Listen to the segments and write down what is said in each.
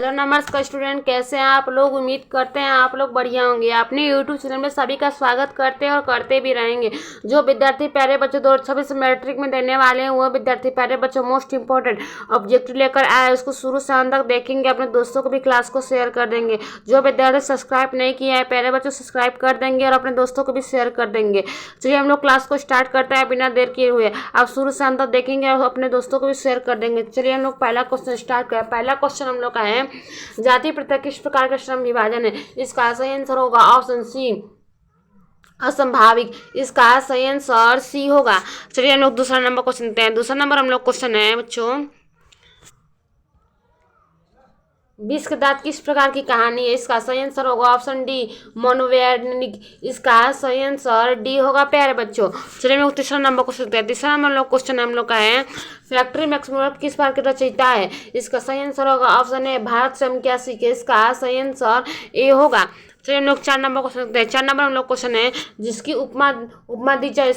Hello नमस्कार student, कैसे हैं आप लोग। उम्मीद करते हैं आप लोग बढ़िया होंगे। अपने यूट्यूब चैनल में सभी का स्वागत करते हैं और करते भी रहेंगे। जो विद्यार्थी प्यारे बच्चों 2026 मैट्रिक में देने वाले हैं, वह विद्यार्थी प्यारे बच्चों मोस्ट इंपॉर्टेंट ऑब्जेक्टिव लेकर आए, उसको शुरू से अंत तक देखेंगे। अपने दोस्तों को भी क्लास को शेयर कर देंगे। जो विद्यार्थी सब्सक्राइब नहीं किया है प्यारे बच्चों, सब्सक्राइब कर देंगे और अपने दोस्तों को भी शेयर कर देंगे। चलिए हम लोग क्लास को स्टार्ट करते हैं बिना देर किए हुए। आप शुरू से अंत तक देखेंगे और अपने दोस्तों को भी शेयर कर देंगे। चलिए हम लोग पहला क्वेश्चन स्टार्ट करें। पहला क्वेश्चन हम लोग का है, जाति प्रथा किस प्रकार का श्रम विभाजन है। इसका सही आंसर होगा ऑप्शन सी, असंभाविक। इसका सही आंसर सी होगा। चलिए हम लोग दूसरा नंबर क्वेश्चन लेते हैं। दूसरा नंबर हम लोग क्वेश्चन है बच्चों, विष के दांत किस प्रकार की कहानी है। इसका सही आंसर होगा ऑप्शन डी, मनोवैज्ञानिक। इसका सही आंसर डी होगा प्यारे बच्चों। चलिए हम लोग तीसरा नंबर क्वेश्चन लेते हैं। तीसरा नंबर हम लोग क्वेश्चन हम लोग का है, फैक्ट्री मैक्समुलर किस बार के रचयिता है। इसका सही आंसर होगा ऑप्शन ए, भारत स्वयं क्या सीखे। इसका सही आंसर ए होगा। चलिए हम लोग 4 नंबर क्वेश्चन लेते हैं। 4 नंबर हम लोग क्वेश्चन है, जिसकी उपमा दी जाए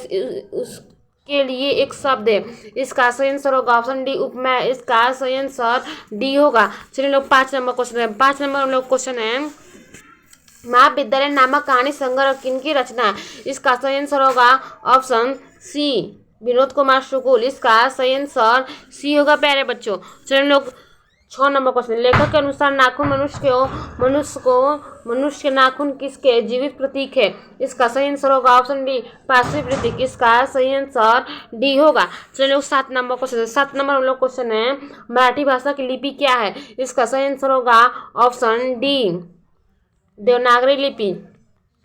के लिए एक शब्द है। इसका सही आंसर होगा ऑप्शन डी, उपमा। इसका सही आंसर डी होगा। चलिए लोग 5 नंबर क्वेश्चन है। 5 नंबर हम लोग क्वेश्चन है, महाविद्यालय नामक कहानी संग्रह किनकी रचना है। इसका सही आंसर होगा ऑप्शन सी, विनोद कुमार शुक्ल। इसका सही आंसर सी होगा प्यारे बच्चों। चलिए हम लोग 6 नंबर क्वेश्चन, लेखक के अनुसार नाखून मनुष्य के नाखून किसके जीवित प्रतीक है। इसका सही आंसर होगा ऑप्शन डी, पार्थिव प्रतीक। इसका सही आंसर डी होगा। चलिए लोग 7 नंबर क्वेश्चन है। 7 नंबर हम लोग क्वेश्चन है, मराठी भाषा की लिपि क्या है। इसका सही आंसर होगा ऑप्शन डी, देवनागरी लिपि।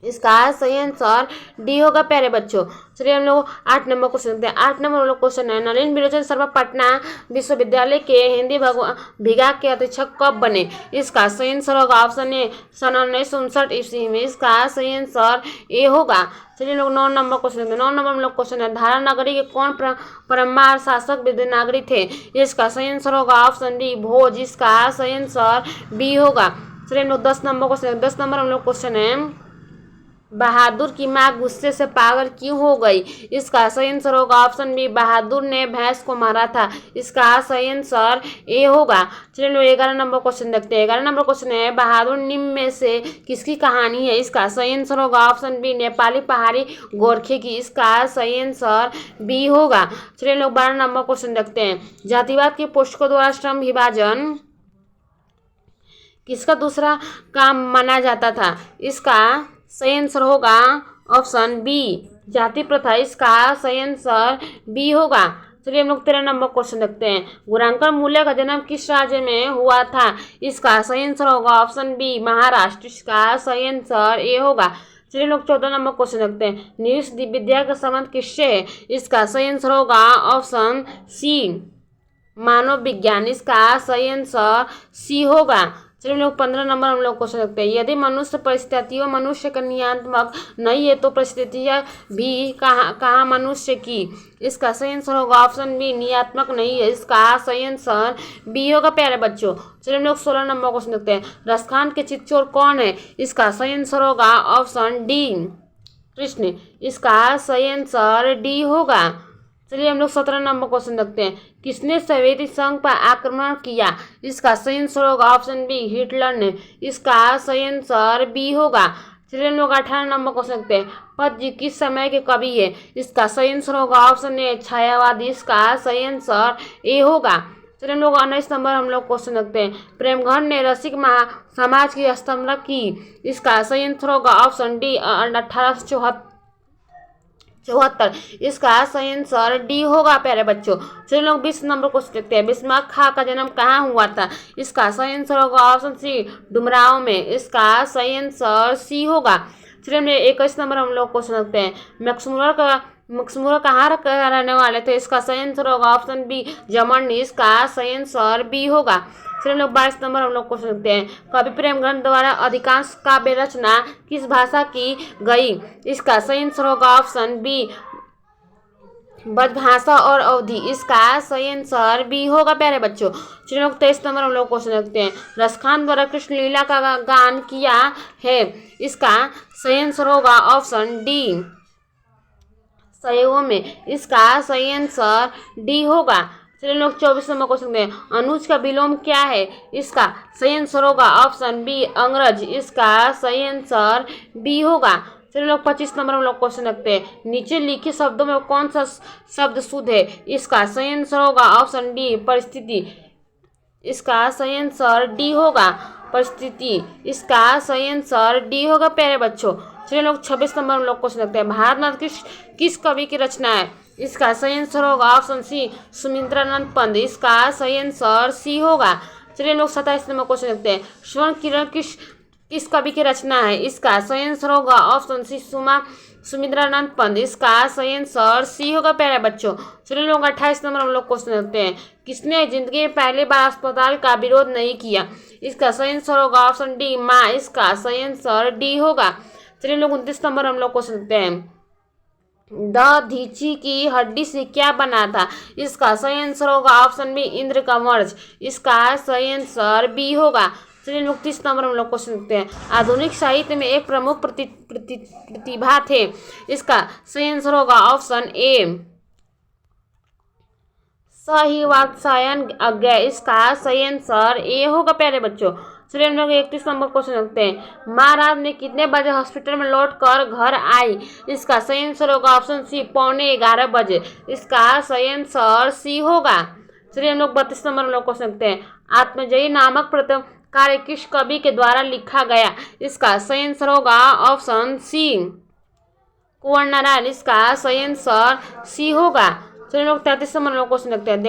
इसका सही आंसर डी होगा प्यारे बच्चों। चलिए हम लोग 8 नंबर क्वेश्चन देखते हैं। 8 नंबर हम लोग क्वेश्चन है, नलिनी बिलोचन शर्मा पटना विश्वविद्यालय के हिंदी विभाग के अधीक्षक कब बने। इसका सही आंसर होगा ऑप्शन ए, सन 1959 ईस्वी में। इसका सही आंसर ए होगा। चलिए लोग 9 नंबर क्वेश्चन देखते हैं। 9 नंबर हम लोग क्वेश्चन है, धारा नगरी के कौन परमार शासक विद्यानगरी थे। इसका सही आंसर होगा ऑप्शन डी, भोज। इसका सही आंसर बी होगा। चलिए हम लोग 10 नंबर क्वेश्चन, 10 नंबर हम लोग क्वेश्चन है, बहादुर की मां गुस्से से पागल क्यों हो गई। इसका सही आंसर होगा ऑप्शन बी, बहादुर ने भैंस को मारा था। इसका सही आंसर ए होगा। चलिए लोग 11 नंबर क्वेश्चन देखते हैं। 11 नंबर क्वेश्चन है, बहादुर निम्न में से किसकी कहानी है। इसका सही आंसर होगा ऑप्शन बी, नेपाली पहाड़ी गोरखे की। इसका सही आंसर बी होगा। चलिए लोग 12 नंबर क्वेश्चन देखते हैं, जातिवाद के पोषकों द्वारा श्रम विभाजन किसका दूसरा काम माना जाता था। इसका सही आंसर होगा ऑप्शन बी, जाति प्रथा। इसका सही आंसर बी होगा। चलिए हम लोग 13 नंबर क्वेश्चन देखते हैं, गुणांकन मूल्य का जन्म किस राज्य में हुआ था। इसका सही आंसर होगा ऑप्शन बी, महाराष्ट्र। इसका सही आंसर ए होगा। चलिए लोग 14 नंबर क्वेश्चन देखते हैं, निवेश विद्या का संबंध किससे है। इसका सही आंसर होगा ऑप्शन सी, मानव विज्ञान। इसका सही आंसर सी होगा। चलिए हम लोग 15 नंबर हम लोग क्वेश्चन रखते हैं, यदि मनुष्य परिस्थितियों मनुष्य का नियंत्रण नहीं है तो परिस्थितियाँ भी कहाँ मनुष्य की। इसका सही आंसर होगा ऑप्शन बी, नियंत्रण नहीं है। इसका सही आंसर बी होगा प्यारे बच्चों। चलिए हम लोग 16 नंबर क्वेश्चन देखते हैं, रसखान के चितचोर कौन है। इसका सही आंसर होगा ऑप्शन डी, कृष्ण। इसका सही आंसर डी होगा। चलिए हम लोग 17 नंबर क्वेश्चन देखते हैं, किसने सोवियत संघ पर आक्रमण किया। इसका सही आंसर होगा ऑप्शन बी, हिटलर ने। इसका सही आंसर बी होगा। चलिए हम लोग 18 नंबर क्वेश्चन देखते हैं, पद्य किस समय के कवि है। इसका सही आंसर होगा ऑप्शन ए, छायावादी। इसका सही आंसर ए होगा। चलिए हम लोग 19 नंबर हम लोग क्वेश्चन देखते हैं, प्रेमघर ने रसिक समाज की स्थापना की। इसका सही आंसर होगा ऑप्शन डी, 1874। इसका सही आंसर डी होगा प्यारे बच्चों। चलिए लोग 20 नंबर क्वेश्चन देखते हैं, बिस्मार्क खां का जन्म कहाँ हुआ था। इसका सही आंसर होगा ऑप्शन सी, डुमराव में। इसका सही आंसर सी होगा। चलिए हम 21 नंबर हम लोग क्वेश्चन देखते हैं, मैक्समुलर कहाँ रहने वाले थे। इसका सही आंसर होगा ऑप्शन बी, जर्मनी। इसका सही आंसर बी होगा। फिर हम लोग 22 नंबर हम लोग क्वेश्चन देखते हैं, कवि प्रेमचंद द्वारा अधिकांश काव्य रचना किस भाषा की गई। इसका सही आंसर होगा ऑप्शन बी, ब्रजभाषा और अवधी। इसका सही आंसर बी होगा प्यारे बच्चों। चलिए लोग 23 नंबर हम लोग क्वेश्चन देखते हैं, रसखान द्वारा कृष्ण लीला का गान किया है। इसका सही आंसर होगा ऑप्शन डी, सहयोग में। इसका सही आंसर डी होगा। चलिए लोग 24 नंबर क्वेश्चन देखते हैं। अनुज का विलोम क्या है? इसका सही आंसर होगा ऑप्शन बी अंग्रेज। इसका सही आंसर बी होगा। चलिए लोग 25 नंबर हम लोग क्वेश्चन रखते हैं। नीचे लिखे शब्दों में कौन सा शब्द शुद्ध है? इसका सही आंसर होगा ऑप्शन डी परिस्थिति। इसका सही आंसर डी होगा परिस्थिति। इसका सही आंसर डी होगा प्यारे बच्चों। चलिए लोग 26 नंबर हम लोग क्वेश्चन रखते हैं। भारतनाथ किस कवि की रचना है? इसका सही आंसर होगा ऑप्शन सी सुमिंद्रानंद पंत। इसका सही आंसर सी होगा। चलिए लोग 27 नंबर क्वेश्चन रखते हैं। स्वर्ण किरण किस कवि की रचना है? इसका सही आंसर होगा ऑप्शन सी सुमिंद्रानंद पंत। इसका सही आंसर सी होगा प्यारे बच्चों। चलिए लोग 28 नंबर हम लोग क्वेश्चन रखते हैं। किसने जिंदगी में पहली बार अस्पताल का विरोध नहीं किया? इसका सही आंसर होगा ऑप्शन डी माँ। इसका सही आंसर डी होगा। चलिए लोग 29 नंबर हम लोग क्वेश्चन रखते हैं। दधीची की हड्डी से क्या बना था? इसका सही आंसर होगा ऑप्शन बी इंद्र का वज्र। इसका सही आंसर बी होगा। चलिए लोग 30 नंबर हम लोग क्वेश्चन देखते हैं। आधुनिक साहित्य में एक प्रमुख प्रतिभा थे। इसका सही आंसर होगा ऑप्शन ए सही वात्स्यायन अज्ञा। इसका सही आंसर ए होगा प्यारे बच्चों। चलिए हम लोग 31 नंबर क्वेश्चन रखते हैं। माँ रात ने कितने बजे हॉस्पिटल में लौट कर घर आई? इसका सही आंसर होगा ऑप्शन सी 11:15 बजे। इसका सही आंसर सी होगा। चलिए हम लोग 32 नंबर हम लोग क्वेश्चन रखते हैं। आत्मजयी नामक प्रथम कार्य किस कवि के द्वारा लिखा गया? इसका सही आंसर होगा ऑप्शन सी कुंवर नारायण। इसका सही आंसर सी होगा। चलिए लोग 33 नंबर लोग क्वेश्चन रखते हैं।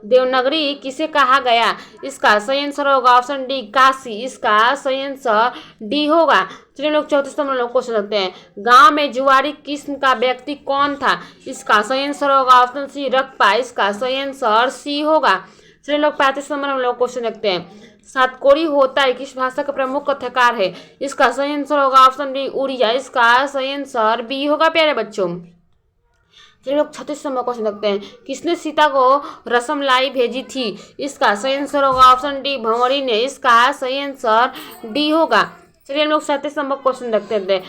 देवनागरी किसे कहा गया? इसका सही आंसर होगा ऑप्शन डी काशी। इसका सही आंसर डी होगा। चलिए लोग 34 नंबर लोग क्वेश्चन रखते हैं। गांव में जुआरी किस्म का व्यक्ति कौन था? इसका सही आंसर होगा ऑप्शन सी रकपा। इसका सही आंसर सी होगा। चलिए लोग 35 नंबर हम लोग क्वेश्चन रखते हैं। सातकोरी होता है किस भाषा का प्रमुख कथाकार है? इसका सही आंसर होगा ऑप्शन बी उड़िया। इसका सही आंसर बी होगा प्यारे बच्चों। चलिए लोग 36 नंबर क्वेश्चन रखते हैं। किसने सीता को रसमलाई भेजी थी? इसका सही आंसर होगा ऑप्शन डी भंवरी ने। इसका सही आंसर डी होगा। चलिए हम लोग 37 नंबर क्वेश्चन रखते हैं।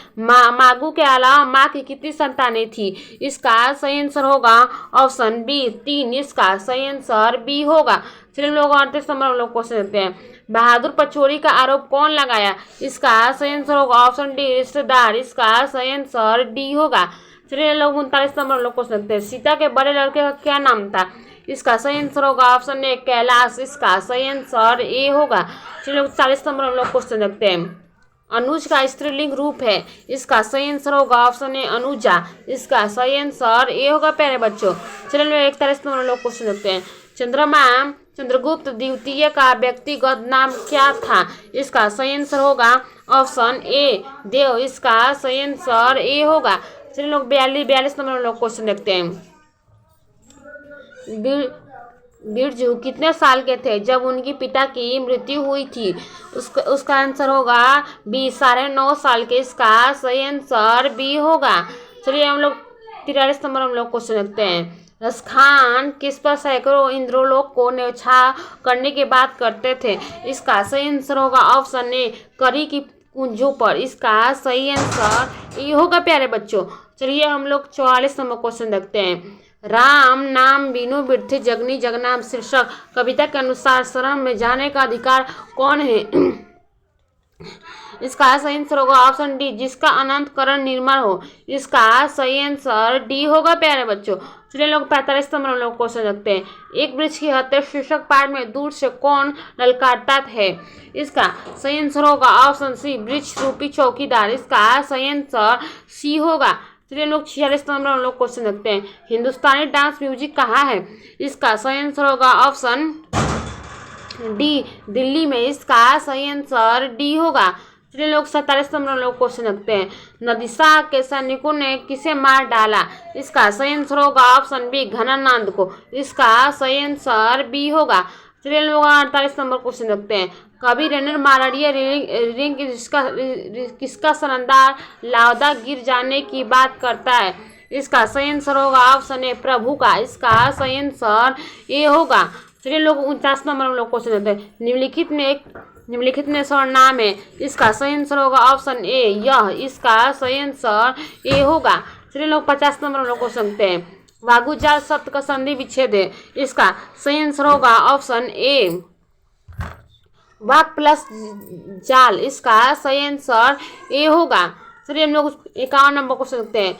मागू के अलावा माँ की कितनी संतानें थी? इसका सही आंसर होगा ऑप्शन बी 3। इसका सही आंसर बी होगा। चलिए हम लोग 38 नंबर हम लोग क्वेश्चन रखते हैं। बहादुर पर चोरी का आरोप कौन लगाया? इसका सही आंसर होगा ऑप्शन डी रिश्तेदार। इसका सही आंसर डी होगा। चलिए लोग 39 नंबर लोग क्वेश्चन रखते हैं। सीता के बड़े लड़के का क्या नाम था? इसका सही आंसर होगा ऑप्शन ए कैलाश। इसका सही आंसर ए होगा। चलिए लोग 40 नंबर हम लोग क्वेश्चन रखते हैं। अनुज का स्त्रीलिंग रूप है। इसका सही आंसर होगा ऑप्शन ए अनुजा। इसका सही आंसर ए होगा प्यारे बच्चों। चलिए लोग 41 नंबर लोग क्वेश्चन रखते हैं। चंद्रगुप्त द्वितीय का व्यक्तिगत नाम क्या था? इसका सही आंसर होगा ऑप्शन ए देव। इसका सही आंसर ए होगा। चलिए लोग 42 नंबर लोग क्वेश्चन देखते हैं। बिरजू कितने साल के थे जब उनकी पिता की मृत्यु हुई थी? उसका आंसर होगा बी 9.5 साल के। इसका सही आंसर बी होगा। चलिए हम लोग 43 नंबर हम लोग क्वेश्चन देखते हैं। रसखान किस पर सैकड़ों इंद्रलोक को न्यौछावर करने की बात करते थे? इसका सही आंसर होगा ऑप्शन ए करी की कुंजों पर। इसका सही आंसर ये होगा प्यारे बच्चों। चलिए हम लोग 44 नंबर क्वेश्चन देखते हैं। राम नाम बिनु बिरथि जगनी जगनाम शीर्षक कविता के अनुसार शरण में जाने का अधिकार कौन है? इसका सही आंसर होगा ऑप्शन डी जिसका अनंतकरण निर्मल हो। इसका सही आंसर डी होगा प्यारे बच्चों। चलिए लोग 45 नंबर लोग क्वेश्चन रखते हैं। एक वृक्ष की हत्या शीर्षक पाठ में दूर से कौन ललकारता है? इसका सही आंसर होगा ऑप्शन सी वृक्ष रूपी चौकीदार। इसका सही आंसर सी होगा। चलिए लोग 46 नंबर लोग क्वेश्चन रखते हैं। हिंदुस्तानी डांस म्यूजिक कहाँ है? इसका सही आंसर होगा ऑप्शन डी दिल्ली में। इसका सही आंसर डी होगा। चलिए लोग 47 नंबर लोग क्वेश्चन रखते हैं। नदिशा के सैनिकों ने किसे मार डाला? इसका सही आंसर होगा ऑप्शन बी घनानंद को। इसका सही आंसर बी होगा। चलिए लोग 48 नंबर क्वेश्चन रखते हैं। कवि रेनर मारारिया रिंग किसका सनंदार लावदा गिर जाने की बात करता है? इसका सही आंसर होगा ऑप्शन ए प्रभु का। इसका सही आंसर ए होगा। चलिए लोग 49 नंबर लोग क्वेश्चन रखते हैं। निम्नलिखित में सर्वनाम है। इसका सही आंसर होगा ऑप्शन ए यह। इसका सही आंसर ए होगा। चलिए लोग 50 नंबर लोग क्वेश्चन रखते हैं। वागुजाल शब्द का संधि विच्छेद है, इसका सही आंसर होगा ऑप्शन ए वाक प्लस जाल, इसका सही आंसर ए होगा। चलिए हम लोग 51 नंबर क्वेश्चन देखते हैं।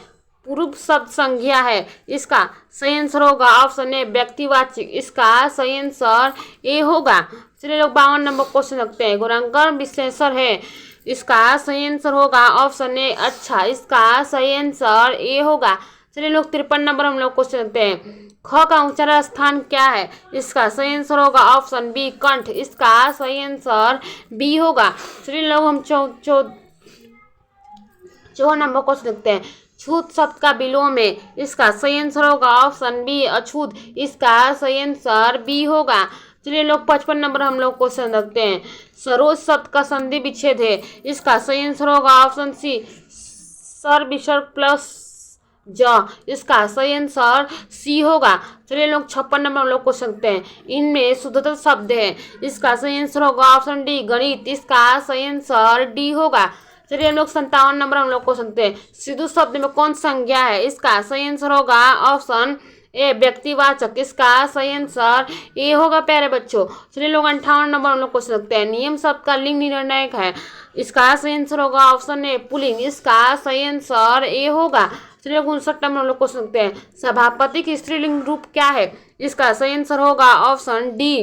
पूर्व शब्द संज्ञा है, इसका सही आंसर होगा ऑप्शन ए व्यक्तिवाचक, इसका सही आंसर ए होगा। चलिए लोग 52 नंबर क्वेश्चन देखते हैं। गुणांकन विश्लेषण है, इसका सही आंसर होगा ऑप्शन ए अच्छा, इसका सही आंसर ए होगा। चलिए लोग 53 नंबर हम लोग क्वेश्चन देखते हैं। ख का उच्चारण स्थान क्या है, इसका सही आंसर होगा ऑप्शन बी कंठ, इसका सही आंसर बी होगा। चलिए लोग हम 54 नंबर क्वेश्चन देखते हैं। छूत शब्द का विलोम है, इसका सही आंसर होगा ऑप्शन बी अछूत, इसका सही आंसर बी होगा। चलिए लोग 55 नंबर हम लोग क्वेश्चन देखते हैं। सरोज शब्द का संधि विच्छेद है, इसका सही आंसर होगा ऑप्शन सी सर विसर्ग प्लस ज, इसका सही आंसर सी होगा। चलिए लोग 56 नंबर हम लोग क्वेश्चन देखते हैं। इनमें शुद्धता शब्द है, इसका सही आंसर होगा ऑप्शन डी गणित, इसका सही आंसर डी होगा। चलिए हम लोग 57 नंबर हम लोग क्वेश्चन देखते हैं। सिद्धू शब्द में कौन संज्ञा है, इसका सही आंसर होगा ऑप्शन ए व्यक्तिवाचक, इसका सही आंसर ए होगा प्यारे बच्चों। चलिए लोग 58 नंबर हम लोग क्वेश्चन देखते हैं। नियम शब्द का लिंग निर्णायक है, इसका सही आंसर होगा ऑप्शन ए पुल्लिंग, इसका सही आंसर ए होगा। चलिए 59 नंबर हम लोग क्वेश्चन देखते हैं। सभापति की स्त्रीलिंग रूप क्या है, इसका सही आंसर होगा ऑप्शन डी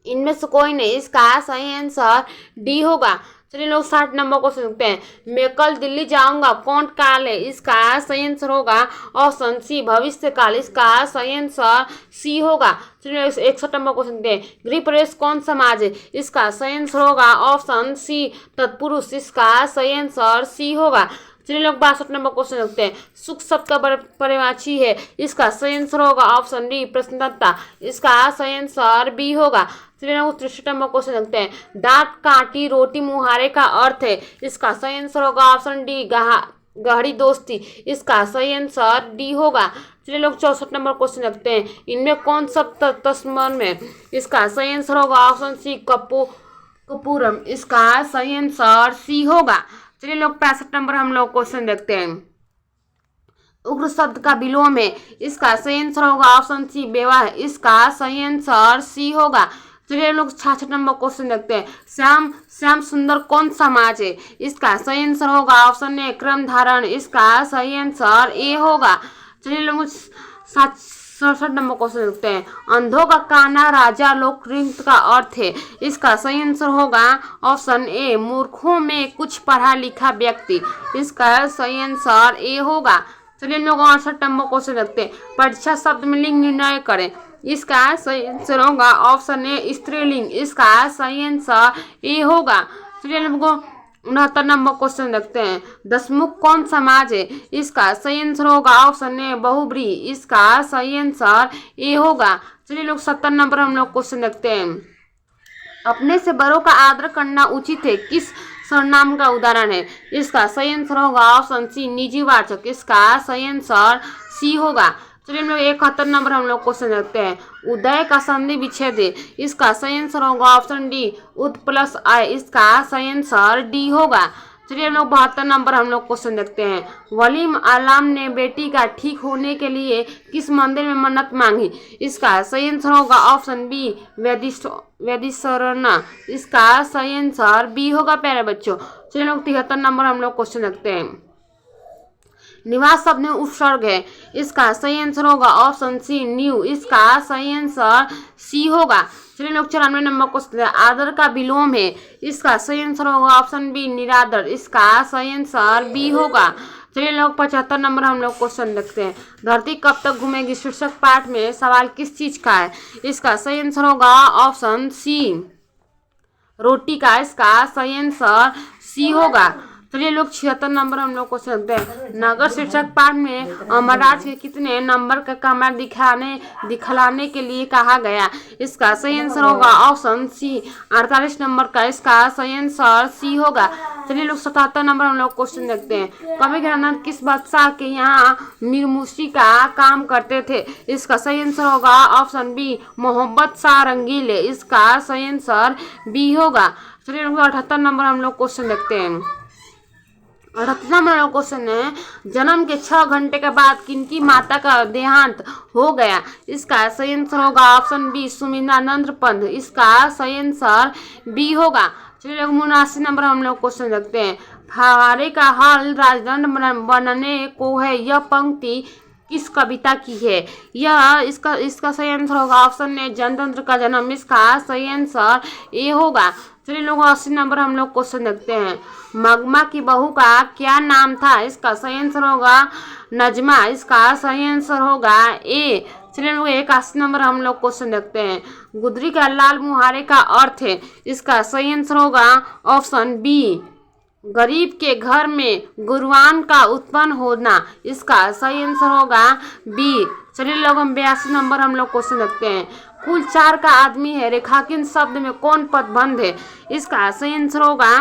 इनमें से कोई नहीं, इसका सही आंसर डी होगा। चलिए लोग 60 नंबर को सुनते हैं। मैं कल दिल्ली जाऊंगा कौन काल है, इसका सही आंसर होगा ऑप्शन सी भविष्य काल, इसका सही आंसर सी होगा। चलिए 61 नंबर को सुनते हैं। गृह प्रवेश कौन समाज है, इसका सही आंसर होगा ऑप्शन सी तत्पुरुष, इसका सही आंसर सी होगा। चलिए लोग 62 नंबर क्वेश्चन रखते हैं। सुख शब्द का पर्यायवाची है, इसका सही आंसर होगा ऑप्शन डी प्रश्नता, इसका सही आंसर बी होगा। चलिए लोग 63 नंबर क्वेश्चन रखते हैं। दांत काटी रोटी मुहारे का अर्थ है, इसका सही आंसर होगा ऑप्शन डी गहरी दोस्ती, इसका सही आंसर डी होगा। चलिए लोग 64 नंबर क्वेश्चन रखते हैं। इनमें कौन सब तस्मन में, इसका सही आंसर होगा ऑप्शन सी कपूरम, इसका सही आंसर सी होगा। चलिए लोग 65 नंबर हम लोग क्वेश्चन देखते हैं। उग्र शब्द का विलोम है, इसका सही आंसर होगा ऑप्शन सी बेवा, इसका सही आंसर सी होगा। चलिए लोग 66 नंबर क्वेश्चन देखते हैं। श्याम सुंदर कौन समाज है, इसका सही आंसर होगा ऑप्शन ए क्रम धारण, इसका सही आंसर ए होगा। चलिए लोग 67 नंबर क्वेश्चन देखते हैं। अंधों का काना राजा लोक नृत्य का अर्थ है, इसका सही आंसर होगा ऑप्शन ए मूर्खों में कुछ पढ़ा लिखा व्यक्ति, इसका सही आंसर ए होगा। चलिए लोग 68 नंबर क्वेश्चन देखते हैं। परीक्षा शब्द में लिंग निर्णय करें, इसका सही आंसर होगा ऑप्शन ए स्त्रीलिंग, इसका सही आंसर ए होगा। चलिए लोगों 69 नंबर क्वेश्चन देखते हैं। दशमुख कौन समाज है, इसका सही आंसर होगा ऑप्शन ए बहुब्री, इसका सही आंसर ए होगा। चलिए लोग 70 नंबर हम लोग क्वेश्चन देखते हैं। अपने से बड़ों का आदर करना उचित है, किस सर्वनाम का उदाहरण है, इसका सही आंसर होगा ऑप्शन सी निजीवाचक, इसका सही आंसर सी होगा। चलिए हम लोग 71 नंबर हम लोग क्वेश्चन देखते हैं। उदय का संधि विच्छेद है, इसका सही आंसर होगा option D ud plus I, इसका सही आंसर डी होगा। चलिए हम लोग 72 नंबर हम लोग क्वेश्चन देखते हैं। वलीम आलम ने बेटी का ठीक होने के लिए किस मंदिर में मन्नत मांगी, इसका सही आंसर होगा ऑप्शन बी वैदिशरना, इसका सही आंसर बी होगा प्यारे बच्चों। चलिए लोग 73 नंबर हम लोग क्वेश्चन देखते हैं। निवास शब्द में उपसर्ग है, इसका सही आंसर होगा ऑप्शन सी न्यू, इसका सही आंसर सी होगा। चलिए लोग 94 नंबर क्वेश्चन। आदर का विलोम है, इसका सही आंसर होगा ऑप्शन बी निरादर, इसका सही आंसर बी होगा। चलिए लोग 75 नंबर हम लोग क्वेश्चन देखते हैं। धरती कब तक घूमेगी शीर्षक पाठ में सवाल किस चीज का है, इसका सही आंसर होगा ऑप्शन सी रोटी का, इसका सही आंसर सी होगा। चलिए लोग 76 नंबर हम लोग क्वेश्चन देखते हैं। नगर शीर्षक पाठ में अमरराज के कितने नंबर का कमरा दिखलाने के लिए कहा गया, इसका सही आंसर होगा ऑप्शन सी 48 नंबर का, इसका सही आंसर सी होगा। चलिए लोग 77 नंबर हम लोग क्वेश्चन देखते हैं। कवि घराना किस बादशाह के यहाँ मीरमुशी का काम करते थे, इसका सही आंसर होगा ऑप्शन बी मोहम्मद शाह रंगीले, इसका सही आंसर बी होगा। चलिए लोग 78 नंबर हम लोग क्वेश्चन देखते हैं। 38 नंबर क्वेश्चन है, जन्म के 6 घंटे के बाद किनकी माता का देहांत हो गया? इसका सही आंसर होगा ऑप्शन बी सुमिंदानंद पंत। इसका सही आंसर बी होगा। चलिए 79 नंबर हम लोग क्वेश्चन रखते हैं, फव्वारे का हल राजदंड बनने को है, यह पंक्ति किस कविता की है? यह इसका सही आंसर होगा ऑप्शन ए जनतंत्र का जन्म। इसका सही आंसर ए होगा। चलिए लोग 80 नंबर हम लोग क्वेश्चन देखते हैं, मगमा की बहू का क्या नाम था? इसका सही आंसर होगा नजमा। इसका सही आंसर होगा ए। चलिए लोग 81 नंबर हम लोग क्वेश्चन देखते हैं, गुदरी का लाल मुहारे का अर्थ है? इसका सही आंसर होगा ऑप्शन बी गरीब के घर में गुणवान का उत्पन्न होना। इसका सही आंसर होगा बी। चलिए लोग हम 82 नंबर हम लोग क्वेश्चन देखते हैं, कुल 4 का आदमी है, रेखांकित शब्द में कौन पदबंध है? इसका सही आंसर होगा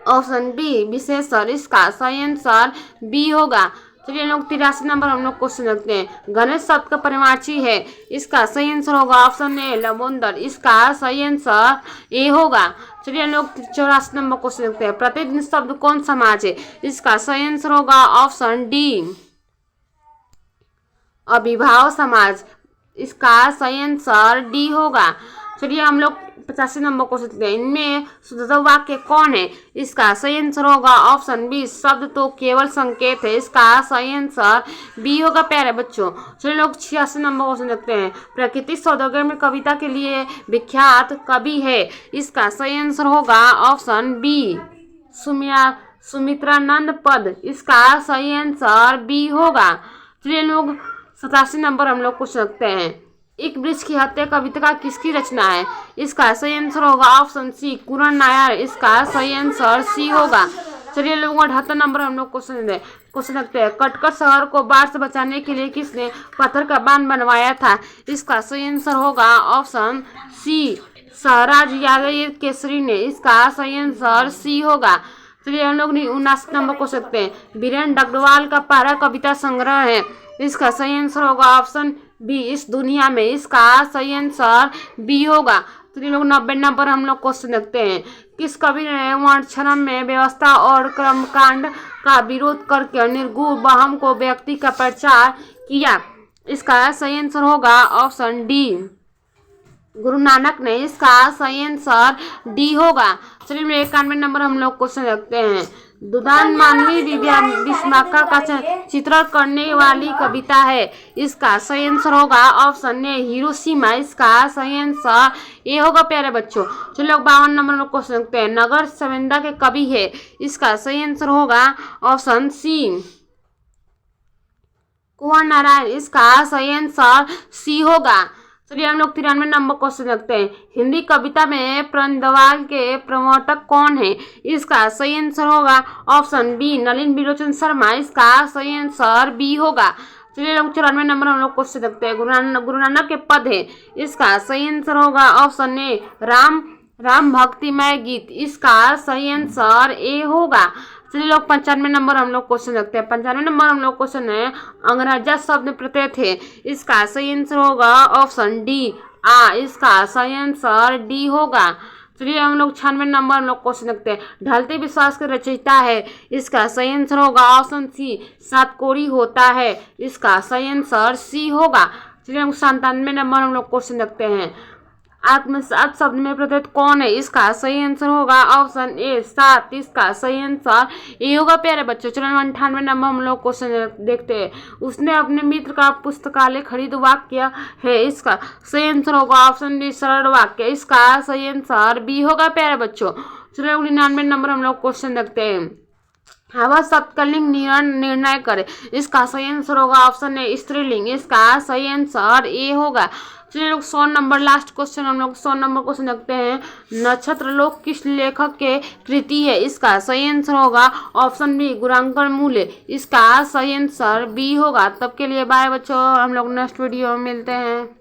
ऑप्शन बी विशेषण। इसका सही आंसर बी होगा। चलिए लोग 83 नंबर हम लोग क्वेश्चन रखते हैं, गणेश शब्द का परिमार्ची है? इसका सही आंसर होगा ऑप्शन ए लंबोदर। इसका सही आंसर ए होगा। चलिए लोग 84 नंबर क्वेश्चन रखते हैं, प्रतिदिन शब्द कौन समाज है? इसका सही आंसर होगा ऑप्शन डी अभिभाव समाज। इसका सही आंसर डी होगा। चलिए हम लोग 85 नंबर क्वेश्चन देखते हैं, इनमें शुद्ध वाक्य कौन है? इसका सही आंसर होगा ऑप्शन बी शब्द तो केवल संकेत है। इसका सही आंसर बी होगा प्यारे बच्चों। चलिए लोग 86 नंबर क्वेश्चन देखते हैं, प्राकृतिक सौदागर में कविता के लिए विख्यात कवि है? इसका सही आंसर होगा ऑप्शन बी सुमित्रानंद पद। इसका सही आंसर बी होगा। चलिए लोग 87 नंबर हम लोग कुछ रखते हैं, एक वृक्ष की हत्या कविता किसकी रचना है? इसका सही आंसर होगा ऑप्शन सी कुरण नायर। इसका सही आंसर सी होगा। चलिए लोग 78 नंबर हम लोग क्वेश्चन रखते हैं, कटकट शहर को बाढ़ से बचाने के लिए किसने पत्थर का बांध बनवाया था? इसका सही आंसर होगा ऑप्शन सी सहराज यादव केसरी ने। इसका सही आंसर सी होगा। चलिए हम लोग 79 नंबर को सकते हैं, वीरेंद्र डगरवाल का पहला कविता संग्रह है? इसका सही आंसर होगा ऑप्शन बी इस दुनिया में। इसका सही आंसर बी होगा। तो लोग 90 नंबर हम लोग क्वेश्चन देखते हैं, किस कवि ने वर्णक्षरम में व्यवस्था और कर्मकांड का विरोध करके निर्गुण ब्रह्म को व्यक्ति का प्रचार किया? इसका सही आंसर होगा ऑप्शन डी गुरु नानक ने। इसका सही आंसर डी होगा। चलिए 91 नंबर हम लोग क्वेश्चन रखते हैं, दुदान मानवी विस्माका का चित्रण करने वाली कविता है? इसका सही आंसर होगा ऑप्शन ए हिरोशिमा। इसका सही आंसर ए होगा प्यारे बच्चों। चलो 52 नंबर में क्वेश्चन रखते हैं, नगर संवेदा के कवि है? इसका सही आंसर होगा ऑप्शन सी कुंवर नारायण। इसका सही आंसर सी होगा। चलिए हम लोग 93 नंबर क्वेश्चन रखते हैं, हिंदी कविता में प्रणदवाल के प्रवर्तक कौन है? इसका सही आंसर होगा ऑप्शन बी नलिन बिलोचन शर्मा। इसका सही आंसर बी होगा। चलिए लोग 94 नंबर हम लोग क्वेश्चन रखते हैं, गुरु नानक के पद है? इसका सही आंसर होगा ऑप्शन ए राम भक्तिमय गीत। इसका सही आंसर ए होगा। चलिए लोग 95 नंबर हम लोग क्वेश्चन रखते हैं, 95 नंबर हम लोग क्वेश्चन है, अंग्रेजा शब्द प्रत्यय थे? इसका सही आंसर होगा ऑप्शन डी आ। इसका सही आंसर डी होगा। चलिए हम लोग 96 नंबर हम लोग क्वेश्चन रखते हैं, ढलते विश्वास के रचयिता है? इसका सही आंसर होगा ऑप्शन सी सातकोरी होता है। इसका सही आंसर सी होगा। चलिए हम 97 नंबर हम लोग क्वेश्चन रखते हैं, आत्मसात शब्द में प्रत्यय कौन है? इसका सही आंसर होगा ऑप्शन ए सात। इसका सही आंसर ए होगा प्यारे बच्चों। चलो 98 नंबर हम लोग क्वेश्चन देखते हैं, उसने अपने मित्र का पुस्तकालय खरीद वाक्य है? इसका सही आंसर होगा ऑप्शन डी सरल वाक्य। इसका सही आंसर बी होगा प्यारे बच्चों। चलो 99 नंबर हम लोग क्वेश्चन देखते हैं, हवा शब्दकलिंग निर्णय करे? इसका सही आंसर होगा ऑप्शन ए स्त्रीलिंग। इसका सही आंसर ए होगा। चलिए लोग 100 नंबर लास्ट क्वेश्चन हम लोग 100 नंबर क्वेश्चन रखते हैं, नक्षत्र लोक किस लेखक के कृति है? इसका सही आंसर होगा ऑप्शन बी गुणांकन मूल्य। इसका सही आंसर बी होगा। तब के लिए बाय बच्चों, हम लोग नेक्स्ट वीडियो में मिलते हैं।